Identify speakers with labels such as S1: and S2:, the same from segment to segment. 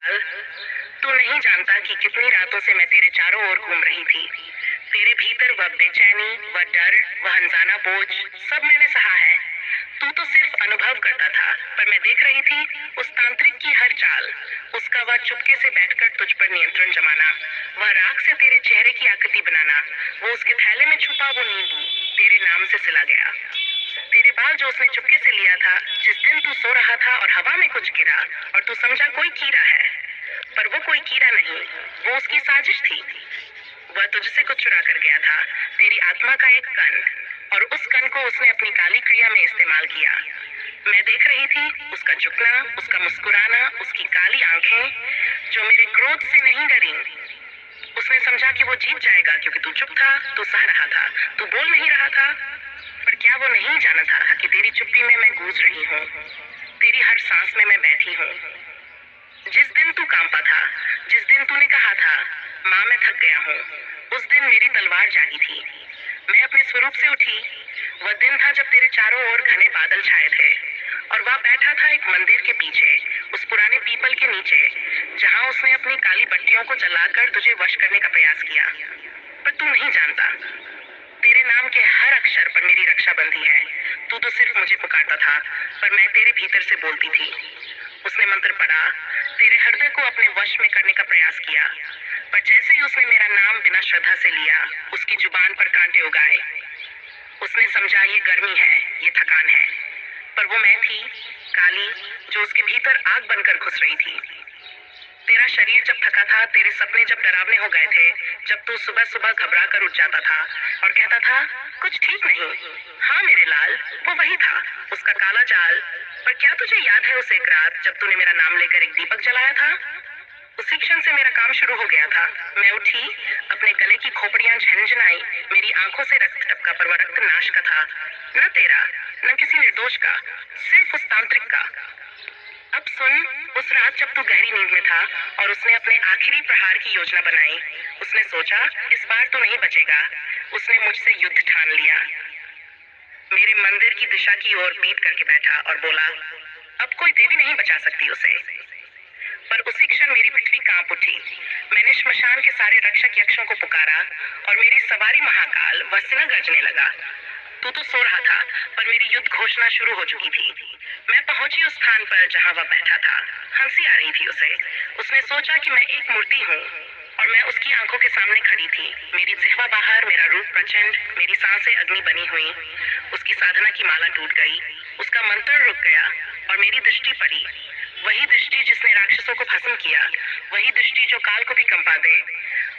S1: तू नहीं जानता कि कितनी रातों से मैं तेरे चारों ओर घूम रही थी। तेरे भीतर वह बेचैनी, वह डर, वह अनजाना बोझ, सब मैंने सहा है। तू तो सिर्फ अनुभव करता था, पर मैं देख रही थी उस तांत्रिक की हर चाल, उसका वह चुपके से बैठकर तुझ पर नियंत्रण जमाना, वह राख से तेरे चेहरे की आकृति बनाना, वो उसके थैले में छुपा वो नींबू, तेरे नाम से सिला गया। तेरे बाल जो उसने चुपके से लिया था, जिस दिन तू सो रहा था और हवा में कुछ गिरा और तू समझा कोई कीड़ा है, पर वो कोई कीड़ा नहीं, वो उसकी साजिश थी। वह तुझसे कुछ चुरा कर गया था, तेरी आत्मा का एक कण, और उस कण को उसने अपनी काली क्रिया में इस्तेमाल किया। मैं देख रही थी उसका झुकना, उसका मुस्कुराना, उसकी काली आंखें जो मेरे क्रोध से नहीं डरी। उसने समझा कि वो जीत जाएगा क्योंकि तू चुप था, तू सह रहा था, तू बोल नहीं रहा था। पर क्या वो नहीं जाना था कि तेरी चुप्पी में मैं गूंज रही हूँ, तेरी हर सांस में मैं बैठी हूँ। जिस दिन तू कांपा था, जिस दिन तूने कहा था माँ मैं थक गया हूँ, उस दिन मेरी तलवार जागी थी। मैं अपने स्वरूप से उठी। वह दिन था जब तेरे चारों ओर घने बादल छाए थे और वह बैठा था एक मंदिर के पीछे, उस पुराने पीपल के नीचे, जहाँ उसने अपनी काली बत्तियों को जलाकर तुझे वश करने का प्रयास किया। पर तू नहीं जानता, तेरे नाम के हर अक्षर पर मेरी रक्षा बंधी है। तू तो सिर्फ मुझे पुकारता था, पर मैं तेरे भीतर से बोलती थी। उसने मंत्र पढ़ा, तेरे हृदय को अपने वश में करने का प्रयास किया, पर जैसे ही उसने मेरा नाम बिना श्रद्धा से लिया, उसकी जुबान पर कांटे उगाए। उसने समझा ये गर्मी है, ये थकान है, पर वो मैं थी, काली, जो उसके भीतर आग बनकर घुस रही थी। तेरा शरीर जब थका था, तेरे सपने जब डरावने हो गए थे, जब तू सुबह सुबह घबरा कर उठ जाता था और कहता था कुछ ठीक नहीं। हाँ मेरे लाल, वो वही था, उसका काला जाल। पर क्या तुझे याद है उस एक रात जब तूने मेरा नाम लेकर एक दीपक जलाया था? उसी क्षण से मेरा काम शुरू हो गया था। मैं उठी, अपने गले की खोपड़ियां झंझनाई, मेरी आंखों से रक्त टपका, पर वह रक्त नाश का था, न तेरा, न किसी निर्दोष का, सिर्फ उस तांत्रिक का। अब सुन, उस रात जब तू गहरी नींद में था और उसने अपने आखिरी प्रहार की योजना बनाई, उसने सोचा इस बार तो नहीं बचेगा। उसने मुझसे युद्ध ठान लिया। मेरे मंदिर की दिशा की ओर पीठ करके बैठा और बोला, अब कोई देवी नहीं बचा सकती उसे। पर उसी क्षण मेरी पृथ्वी कांप उठी। मैंने श्मशान के सारे रक्षक यक्षों को पुकारा और मेरी सवारी महाकाल वसना गरजने लगा। तू तो सो रहा था, पर मेरी युद्ध घोषणा शुरू हो चुकी थी। मैं पहुंची उस स्थान पर जहां वह बैठा था। हंसी आ रही थी उसे। उसने सोचा कि मैं एक मूर्ति हूँ और मैं उसकी आंखों के सामने खड़ी थी। मेरी जिह्वा बाहर, मेरा रूप प्रचंड, मेरी सांसें अग्नि बनी हुई। उसकी साधना की माला टूट गई, उसका मंत्र रुक गया और मेरी दृष्टि पड़ी। वही दृष्टि जिसने राक्षसों को भस्म किया, वही दृष्टि जो काल को भी कंपा दे,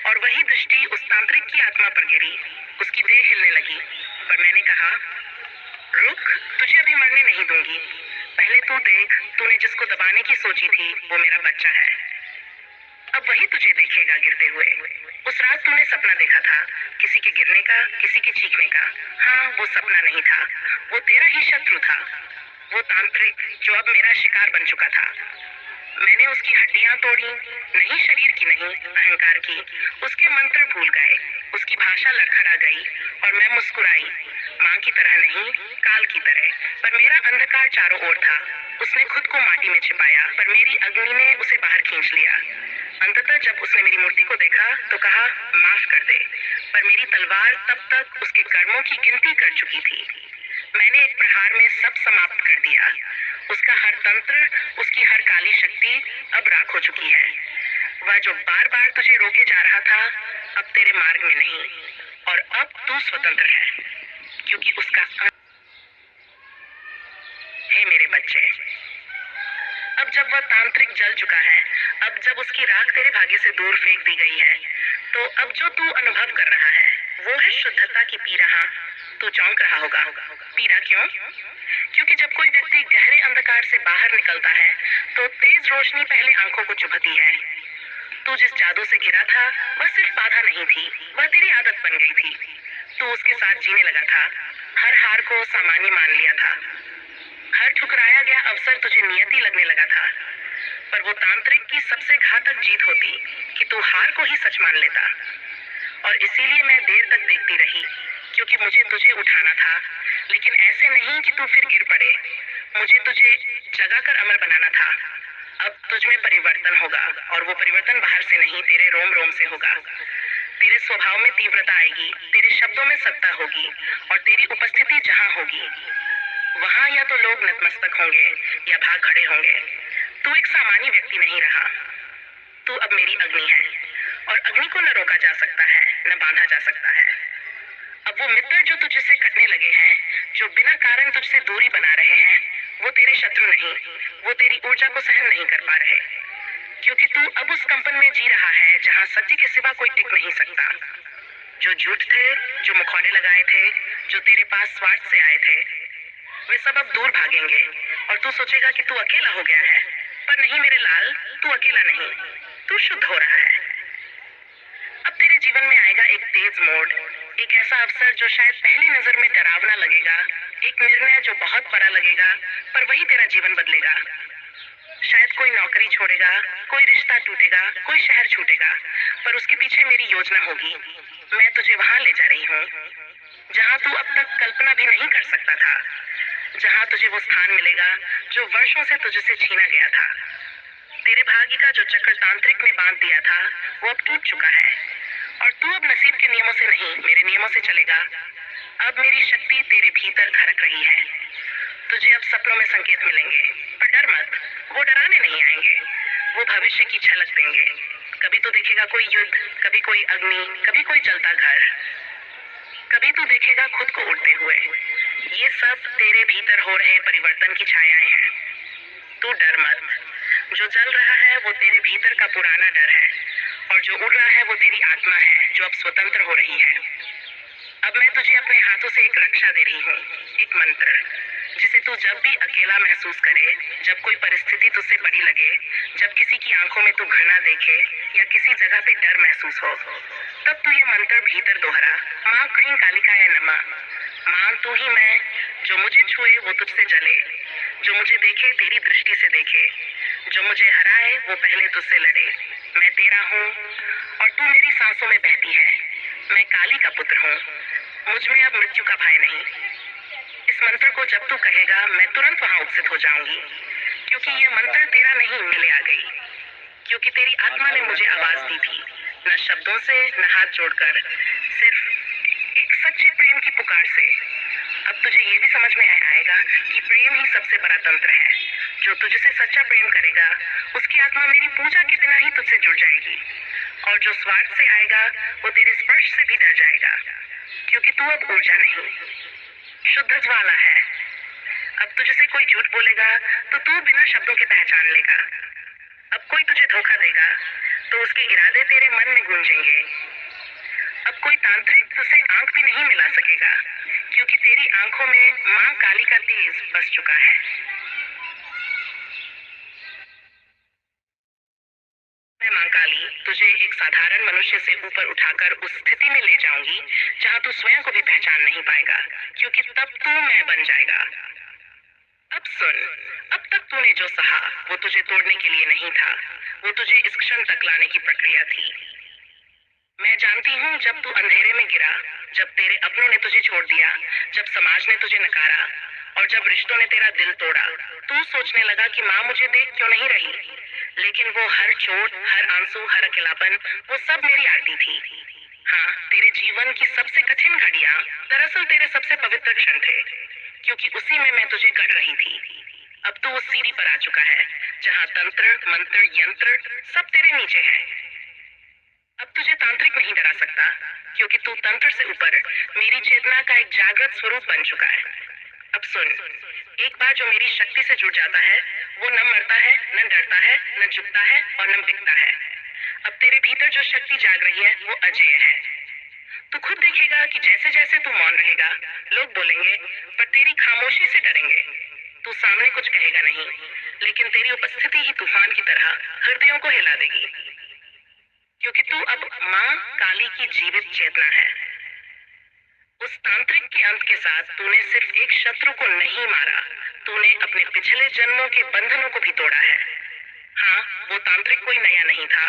S1: और वही दृष्टि उस तांत्रिक की आत्मा पर गिरी। उसकी देह हिलने लगी, पर मैंने कहा, रुक, तुझे अभी मरने नहीं दूंगी। पहले तू देख, तूने जिसको दबाने की सोची थी वो मेरा बच्चा है। अब वही तुझे देखेगा गिरते हुए। उस रात तूने सपना देखा था, किसी के गिरने का, किसी के चीखने का। हाँ, वो सपना नहीं था, वो तेरा ही शत्रु था, वो तांत्रिक जो अब मेरा शिकार बन चुका था। मैंने उसकी हड्डियां तोड़ी, नहीं शरीर की नहीं, अहंकार की। उसके मंत्र भूल गए, उसकी भाषा लड़खड़ा गई और मैं मुस्कुराई, माँ की तरह नहीं, काल की तरह। पर मेरा अंधकार चारों ओर था। उसने खुद को माटी में छिपाया, पर मेरी अग्नि ने उसे बाहर खींच लिया। अंततः जब उसने मेरी मूर्ति को देखा तो कहा, माफ कर दे। पर मेरी तलवार तब तक उसके कर्मों की गिनती कर चुकी थी। मैंने एक प्रहार में सब समाप्त कर दिया। उसका हर तंत्र, उसकी हर काली शक्ति अब राख हो चुकी है। वह जो बार बार तुझे रोके जा रहा था, अब तेरे मार्ग में नहीं, और अब तू स्वतंत्र है, क्योंकि उसका है मेरे बच्चे। अब जब वह तांत्रिक जल चुका है, अब जब उसकी राख तेरे भाग्य से दूर फेंक दी गई है, तो अब जो तू अनुभव कर रहा है वो है शुद्धता की पीड़ा। तू चौंक रहा होगा, पीड़ा क्यों? क्योंकि जब कोई व्यक्ति गहरे अंधकार से बाहर निकलता है तो तेज रोशनी पहले आंखों को चुभती है। तू जिस जादू से घिरा था वह सिर्फ बाधा नहीं थी, वह तेरी आदत बन गई थी। तू उसके साथ जीने लगा था, हर हार को सामान्य मान लिया था, हर ठुकराया गया अवसर तुझे नियति लगने लगा था। पर वो तांत्रिक की सबसे घातक जीत होती कि तू हार को ही सच मान लेता। और इसीलिए मैं देर तक देखती रही, क्योंकि मुझे तुझे उठाना था, लेकिन ऐसे नहीं कि तू फिर गिर पड़े। मुझे तुझे जगाकर अमर बनाना था। अब तुझ में परिवर्तन होगा, और वो परिवर्तन बाहर से नहीं, तेरे रोम रोम से होगा। तेरे स्वभाव में तीव्रता आएगी, तेरे शब्दों में सत्ता होगी, और तेरी उपस्थिति जहां होगी वहां या तो लोग नतमस्तक होंगे या भाग खड़े होंगे। तू एक सामान्य व्यक्ति नहीं रहा, तू अब मेरी अग्नि है, और अग्नि को न रोका जा सकता है न बांधा जा सकता है। अब वो मित्र जो तुझसे कटने लगे हैं, जो बिना कारण तुझसे दूरी बना रहे हैं, वो तेरे शत्रु नहीं, वो तेरी ऊर्जा को सहन नहीं कर पा रहे, क्योंकि तू अब उस कंपन में जी रहा है जहां सत्य के सिवा कोई टिक नहीं सकता। जो झूठ थे, जो मुखौटे लगाए थे, जो तेरे पास स्वार्थ से आए थे, वे सब अब दूर भागेंगे, और तू सोचेगा कि तू अकेला हो गया है। पर नहीं मेरे लाल, तू अकेला नहीं, तू शुद्ध हो रहा है। अब तेरे जीवन में आएगा एक तेज मोड़, एक ऐसा अवसर जो शायद पहली नजर में डरावना लगेगा, एक निर्णय जो बहुत बड़ा लगेगा, पर वही तेरा जीवन बदलेगा। शायद कोई नौकरी छोड़ेगा, कोई रिश्ता टूटेगा, कोई शहर छूटेगा, पर उसके पीछे मेरी योजना होगी। मैं तुझे वहां ले जा रही हूँ जहां तू अब तक कल्पना भी नहीं कर सकता था, जहां तुझे वो स्थान मिलेगा जो वर्षों से तुझसे छीना गया था। तेरे भाग्य का जो चक्र तांत्रिक ने बांध दिया था, वो अब टूट चुका है, और तू अब नसीब के नियमों से नहीं, मेरे नियमों से चलेगा। अब मेरी शक्ति तेरे भीतर धड़क रही है। तुझे अब सपनों में संकेत मिलेंगे, पर डर मत, वो डराने नहीं आएंगे, वो भविष्य की झलक देंगे। कभी तो देखेगा कोई युद्ध, कभी कोई अग्नि, कभी कोई जलता घर, कभी तू देखेगा खुद को उड़ते हुए। ये सब तेरे भीतर हो रहे परिवर्तन की छायाएं हैं। तू डर मत, जो जल रहा है वो तेरे भीतर का पुराना डर है, और जो उड़ रहा है वो तेरी आत्मा है जो अब स्वतंत्र हो रही है। अब मैं तुझे अपने हाथों से एक रक्षा दे रही हूँ, एक मंत्र, जिसे तू जब भी अकेला महसूस करे, जब कोई परिस्थिति तुझसे बड़ी लगे, जब किसी की आंखों में तू घृणा देखे या किसी जगह पे डर महसूस हो, तब तू ये मंत्र भीतर दोहरा, माँ क्लीं कालिकाय नमः। माँ तू ही मैं, जो मुझे छुए वो तुझसे जले, जो मुझे देखे तेरी दृष्टि से देखे, जो मुझे हराए वो पहले तुझसे लड़े। मैं तेरा हूँ और तू मेरी सांसों में बहती है। मैं काली का पुत्र हूँ, मुझ में अब मृत्यु का भय नहीं। इस मंत्र को जब तू कहेगा, मैं तुरंत वहां उपस्थित हो जाऊंगी, क्योंकि ये मंत्र तेरा नहीं, मिले आ गई, क्योंकि तेरी आत्मा ने मुझे आवाज दी थी, न शब्दों से न हाथ जोड़कर, सिर्फ एक सच्चे प्रेम की पुकार से। अब तुझे ये भी समझ में आएगा कि प्रेम ही सबसे बड़ा तंत्र है। जो तुझसे सच्चा प्रेम करेगा, उसकी आत्मा मेरी पूजा के बिना ही तुझसे जुड़ जाएगी, और जो स्वार्थ से आएगा वो तेरे स्पर्श से भी डर जाएगा, क्योंकि तू अब ऊर्जा नहीं, शुद्ध ज्वाला है। अब तुझसे कोई झूठ बोलेगा तो तू बिना शब्दों के पहचान लेगा। अब कोई तुझे धोखा देगा तो उसके इरादे तेरे मन में गूंजेंगे। अब कोई तांत्रिक तुझसे आंख भी नहीं मिला सकेगा, क्योंकि तेरी आंखों में माँ काली का तेज बस चुका है। मैं माँ काली तुझे एक साधारण मनुष्य से ऊपर उठाकर उस स्थिति में ले जाऊंगी जहाँ तू स्वयं को भी पहचान नहीं पाएगा, क्योंकि तब तू मैं बन जाएगा। अब सुन, अब तक तूने जो सहा वो तुझे तोड़ने के लिए नहीं था, वो तुझे इस क्षण तक लाने की प्रक्रिया थी। मैं जानती हूँ जब तू अंधेरे में गिरा, जब तेरे अपनों ने तुझे छोड़ दिया, जब समाज ने तुझे नकारा, और जब रिश्तों ने तेरा दिल तोड़ा, तू सोचने लगा कि माँ मुझे देख क्यों नहीं रही। लेकिन वो हर चोट, हर आंसू, हर अकेलापन, वो सब मेरी आरती थी। हाँ, तेरे जीवन की सबसे कठिन घड़ियां दरअसल तेरे सबसे पवित्र क्षण थे, क्योंकि उसी में मैं तुझे गढ़ रही थी। अब तू उस सीढ़ी पर आ चुका है जहाँ तंत्र, मंत्र, यंत्र सब तेरे नीचे है। अब तुझे तांत्रिक नहीं डरा सकता, क्योंकि तू तंत्र से ऊपर मेरी चेतना का एक जागृत स्वरूप बन चुका है। अब सुन, एक बार जो मेरी शक्ति से जुड़ जाता है, वो न मरता है, न डरता है, न झुकता है और न बिकता है। अब तेरे भीतर जो शक्ति जाग रही है वो अजेय है। तू खुद देखेगा कि जैसे जैसे तू मौन रहेगा, लोग बोलेंगे पर तेरी खामोशी से डरेंगे। तू सामने कुछ कहेगा नहीं, लेकिन तेरी उपस्थिति ही तूफान की तरह हृदयों को हिला देगी, क्योंकि तू अब माँ काली की जीवित चेतना है। उस तांत्रिक के अंत के साथ तूने सिर्फ एक शत्रु को नहीं मारा, तूने अपने पिछले जन्मों के बंधनों को भी तोड़ा है। हाँ, वो तांत्रिक कोई नया नहीं था,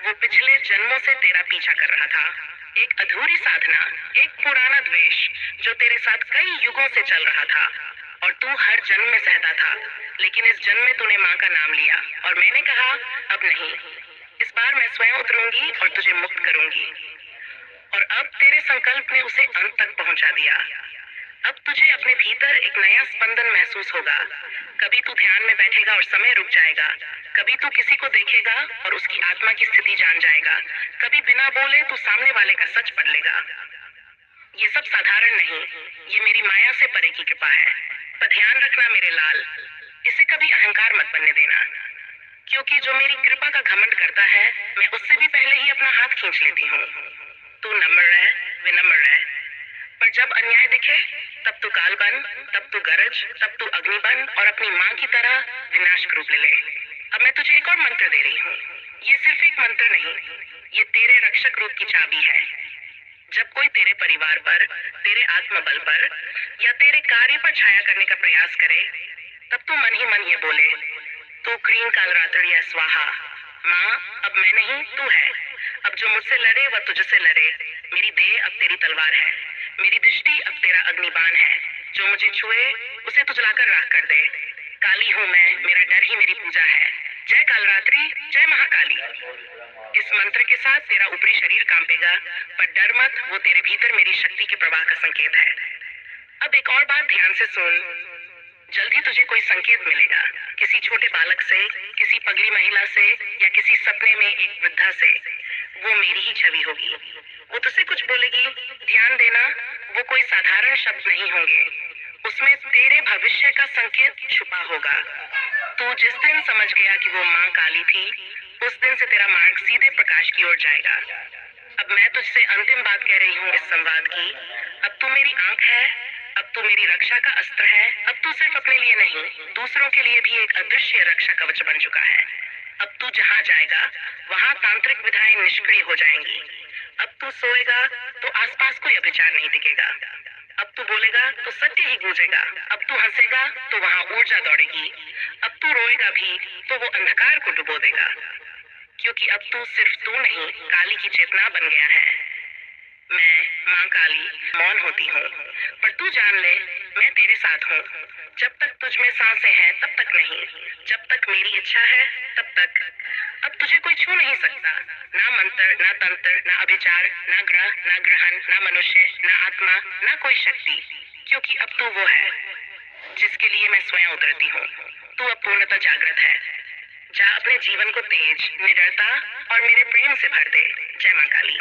S1: वो पिछले जन्मों से तेरा पीछा कर रहा था। एक अधूरी साधना, एक पुराना द्वेष जो तेरे साथ कई युगों से चल रहा था। और तू हर जन्म में सहता था, लेकिन इस जन्म में तूने माँ का नाम लिया और मैंने कहा अब नहीं, इस बार मैं स्वयं उतरूंगी और तुझे मुक्त करूंगी। और अब तेरे संकल्प ने उसे अंत तक पहुंचा दिया। अब तुझे अपने भीतर एक नया स्पंदन महसूस होगा। कभी तू ध्यान में बैठेगा और समय रुक जाएगा, कभी तू किसी को देखेगा और उसकी आत्मा की स्थिति जान जाएगा, कभी बिना बोले तू सामने वाले का सच पढ़ लेगा। ये सब साधारण नहीं, ये मेरी माया से परे की कृपा है। पर ध्यान रखना मेरे लाल, इसे कभी अहंकार मत बनने देना, क्योंकि जो मेरी कृपा का घमंड करता है, मैं उससे भी पहले ही अपना हाथ खींच लेती हूँ। तू नम्र रह, विनम्र रह, पर जब अन्याय दिखे तब तू काल बन, तब तू गरज, तब तू अग्नि बन और अपनी माँ की तरह विनाश रूप ले ले। अब मैं तुझे एक और मंत्र दे रही हूँ। ये सिर्फ एक मंत्र नहीं, ये तेरे रक्षक रूप की चाबी है। जब कोई तेरे परिवार पर, तेरे आत्मबल पर या तेरे कार्य पर छाया करने का प्रयास करे, तब तू मन ही मन ये बोले, तू क्रीं कालरात्रि स्वाहा। माँ, अब मैं नहीं, तू है। अब जो मुझसे लड़े वह तुझसे लड़े। मेरी देह अब तेरी तलवार है, मेरी दृष्टि अब तेरा अग्निबाण है। जो मुझे छुए उसे तू जलाकर राख कर दे। काली हूँ मैं, मेरा डर ही मेरी पूजा है। जय कालरात्रि, जय महाकाली। इस मंत्र के साथ तेरा ऊपरी शरीर कांपेगा, पर डर मत, वो तेरे भीतर मेरी शक्ति के प्रवाह का संकेत है। अब एक और बात ध्यान से सुन, जल्द ही तुझे कोई संकेत मिलेगा, किसी छोटे बालक से, किसी पगली महिला से या किसी सपने में एक वृद्धा से। वो मेरी ही छवि होगी। वो तुझसे कुछ बोलेगी, ध्यान देना, वो कोई साधारण शब्द नहीं होंगे, उसमें तेरे भविष्य का संकेत छुपा होगा। तू जिस दिन समझ गया कि वो माँ काली थी, उस दिन से तेरा मार्ग सीधे प्रकाश की ओर जाएगा। अब मैं तुझसे अंतिम बात कह रही हूँ इस संवाद की। अब तू मेरी आंख है, अब तू मेरी रक्षा का अस्त्र है। अब तू सिर्फ अपने लिए नहीं, दूसरों के लिए भी एक अदृश्य रक्षा कवच बन चुका है। अब तू जहाँ जाएगा वहाँ तांत्रिक विधाएं निष्क्रिय हो जाएंगी। अब तू सोएगा तो आसपास कोई अभिचार नहीं दिखेगा। अब तू बोलेगा तो सत्य ही गूंजेगा। अब तू हंसेगा तो वहाँ ऊर्जा दौड़ेगी। अब तू रोएगा भी तो वो अंधकार को डुबो देगा, क्योंकि अब तू सिर्फ तू नहीं, काली की चेतना बन गया है। मैं माँ काली मौन होती हूँ, पर तू जान ले, मैं तेरे साथ हूँ। जब तक तुझ में सांसें हैं तब तक नहीं, जब तक मेरी इच्छा है तब तक। अब तुझे कोई छू नहीं सकता, ना मंत्र, ना तंत्र, ना अभिचार, ना ग्रह, ना ग्रहण, ना मनुष्य, ना आत्मा, ना कोई शक्ति, क्योंकि अब तू वो है जिसके लिए मैं स्वयं उतरती हूँ। तू अब पूर्णतः जागृत है। जा अपने जीवन को तेज, निडरता और मेरे प्रेम से भर दे। जय माँ काली।